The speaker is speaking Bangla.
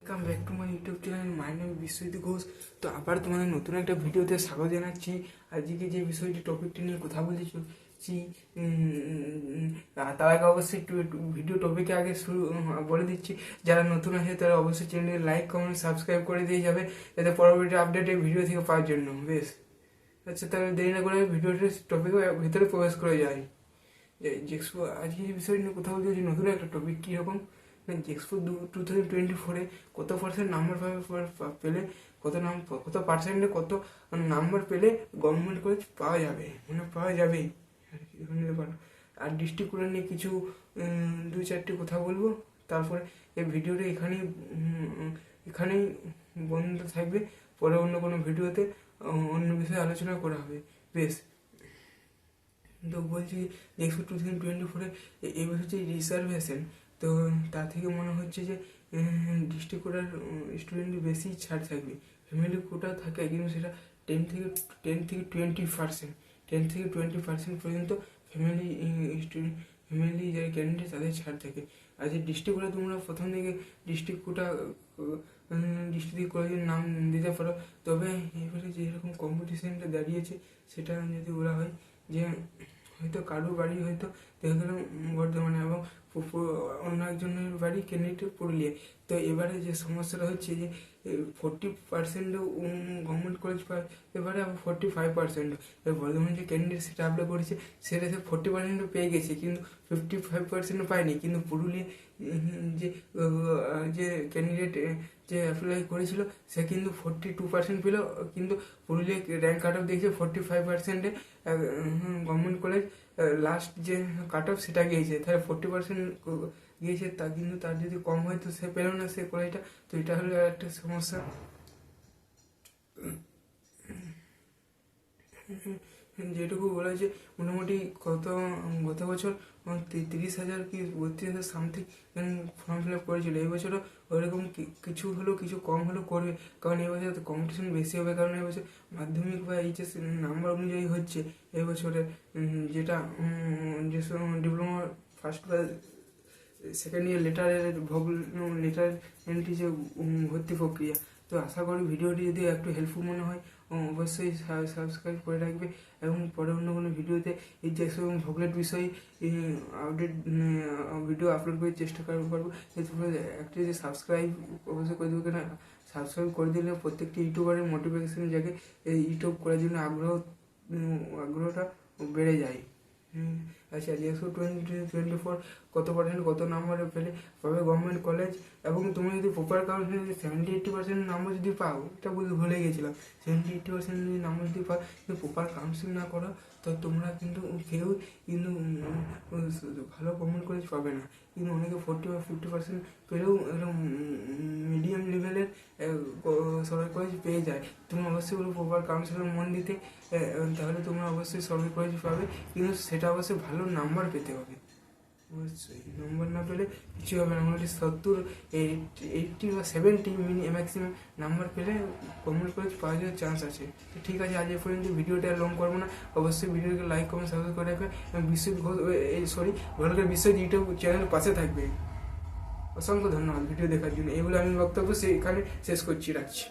Welcome back to my YouTube channel. My name Biswajit Ghosh. তো আবার তোমাদের নতুন একটা ভিডিওতে স্বাগত জানাচ্ছি। আজকে যে বিষয়টি টপিকটি নিয়ে কথা বলেছি তার আগে অবশ্যই একটু ভিডিও টপিকে আগে শুরু বলে দিচ্ছি, যারা নতুন আছে তারা অবশ্যই চ্যানেলে লাইক কমেন্ট সাবস্ক্রাইব করে দিয়ে যাবে, যাতে পরবর্তী আপডেট এই ভিডিও থেকে পাওয়ার জন্য। বেশ, আচ্ছা তাহলে দেরি না করে ভিডিওটির টপিকের ভিতরে প্রবেশ করে যাই। আজকে যে বিষয় নিয়ে কথা বলতে হচ্ছে নতুন একটা টপিক। কীরকম না, এক্সপো 2024-এ কত পার্সেন্ট নাম্বার পেলে কত পার্সেন্টে কত নাম্বার পেলে গভর্নমেন্ট কলেজ পাওয়া যাবে, মানে পাওয়া যাবেই আর কি ব্যাপার। আর ডিস্ট্রিক্টগুলো নিয়ে কিছু দুই চারটি কথা বলবো। তারপরে এই ভিডিওটা এখানেই বন্ধ থাকবে। পরে অন্য কোনো ভিডিওতে অন্য বিষয়ে আলোচনা করা হবে। বেশ, তো বলছি এক্সপো 2024-এ এই বছর যে রিজার্ভেশন, তো তা থেকে মনে হচ্ছে যে ডিস্ট্রিক্ট কোটার স্টুডেন্টের বেশি ছাড় থাকবে। ফ্যামিলি কোটা থাকে কিন্তু সেটা 10-20%, 10-20% পর্যন্ত ফ্যামিলি স্টুডেন্ট, ফ্যামিলি যারা ক্যান্ডিডেট তাদের ছাড় থাকে। আর যে ডিস্ট্রিক্ট কোটা তোমরা প্রথম থেকে ডিস্ট্রিক্ট কোটা ডিস্ট্রিক্ট কলেজের নাম দিতে পারো। তবে এবারে যেরকম কম্পিটিশানটা দাঁড়িয়েছে সেটা যদি বলা হয় যে হয়তো কারোর বাড়ি হয়তো দেখা গেল বর্ধমানে এবং অন্য একজনের বাড়ি ক্যান্ডিডেট পুরুলিয়ায়। তো এবারে যে সমস্যাটা হচ্ছে যে 40% গভর্নমেন্ট কলেজ পায় এবারে, আবার 45% বর্ধমানে যে ক্যান্ডিডেট সেটা অ্যাপ্লাই করেছে সেটা সে 40% পেয়ে গেছে, কিন্তু 55% পায়নি। কিন্তু পুরুলিয়া যে যে ক্যান্ডিডেট যে অ্যাপ্লাই করেছিল সে কিন্তু 42% পেল, কিন্তু পুরুলিয়া র্যাঙ্ক কাট অফ দিয়েছে 45%-এ। গভর্নমেন্ট কলেজ লাস্ট যে কাট অফ সেটা গিয়েছে, তাহলে 40% গিয়েছে, তা কিন্তু তার যদি কম হয় তো সে পেল না সে কলেজটা। তো এটা হলো একটা সমস্যা। যেটুকু বলা হয়েছে মোটামুটি গত বছর 30,000 কি 32,000 সামথিং ফর্ম ফিল আপ করেছিল। এই বছরও ওইরকম কিছু হলেও কিছু কম হলেও করবে, কারণ এই বছর কম্পিটিশন বেশি হবে। কারণ এই বছর মাধ্যমিক বা এইচএস নাম্বার অনুযায়ী হচ্ছে এই বছরে, যেটা যে ডিপ্লোমা ফার্স্ট বা সেকেন্ড ইয়ার লেটার এন্ট্রি যে ভর্তি প্রক্রিয়া। তো আশা করি ভিডিওটি যদি একটু হেল্পফুল মনে হয় অবশ্যই সাবস্ক্রাইব করে রাখবে, এবং পরে অন্য কোনো ভিডিওতে এই যে ভোগলেট বিষয়ে আপডেট ভিডিও আপলোড করে চেষ্টা করবো। একটা যে সাবস্ক্রাইব অবশ্যই করে দেবো, কেন সাবস্ক্রাইব করে দিলে প্রত্যেকটি ইউটিউবারের মোটিভেশন জাগে, এই ইউটিউব করার জন্য আগ্রহটা বেড়ে যায়। আচ্ছা, এক্সপো 2024 কত পার্সেন্ট কত নাম্বারে পেলে পাবে গভর্নমেন্ট কলেজ, এবং তুমি যদি প্রপার কাউন্সিলিং 70-80% নাম্বার যদি পাও, এটা ভুলে গেছিলাম, 70-80% যদি নাম্বার যদি পাও, যদি প্রপার কাউন্সিলিং না করো তো তোমরা কিন্তু কেউ কিন্তু ভালো গভর্নমেন্ট কলেজ পাবে না। কিন্তু অনেকে 40 বা 50% পেলেও এরকম মিডিয়াম লেভেলের সরকারি কলেজ পেয়ে যায়। তুমি অবশ্যই বলো প্রপার কাউন্সিলিং মন দিতে, তাহলে তোমরা অবশ্যই সরকারি কলেজ পাবে, কিন্তু সেটা অবশ্যই ভালো নাম্বার পেতে হবে। অবশ্যই নম্বর না পেলে কিছু হবে না। মোটামুটি 70-80 বা 70 ম্যাক্সিমাম নাম্বার পেলে গভর্নমেন্ট কলেজ পাওয়ার জন্য চান্স আছে। তো ঠিক আছে, আজ এ পর্যন্ত ভিডিওটা লং করবো না। অবশ্যই ভিডিওকে লাইক কমেন্ট সাবস্ক্রাইব করে রাখবে, এবং ঘোষের বিশ্বজিৎ ইউটিউব চ্যানেলের পাশে থাকবে। অসংখ্য ধন্যবাদ ভিডিও দেখার জন্য। এইগুলো আমি বক্তব্য এখানে শেষ করছি, রাখছি।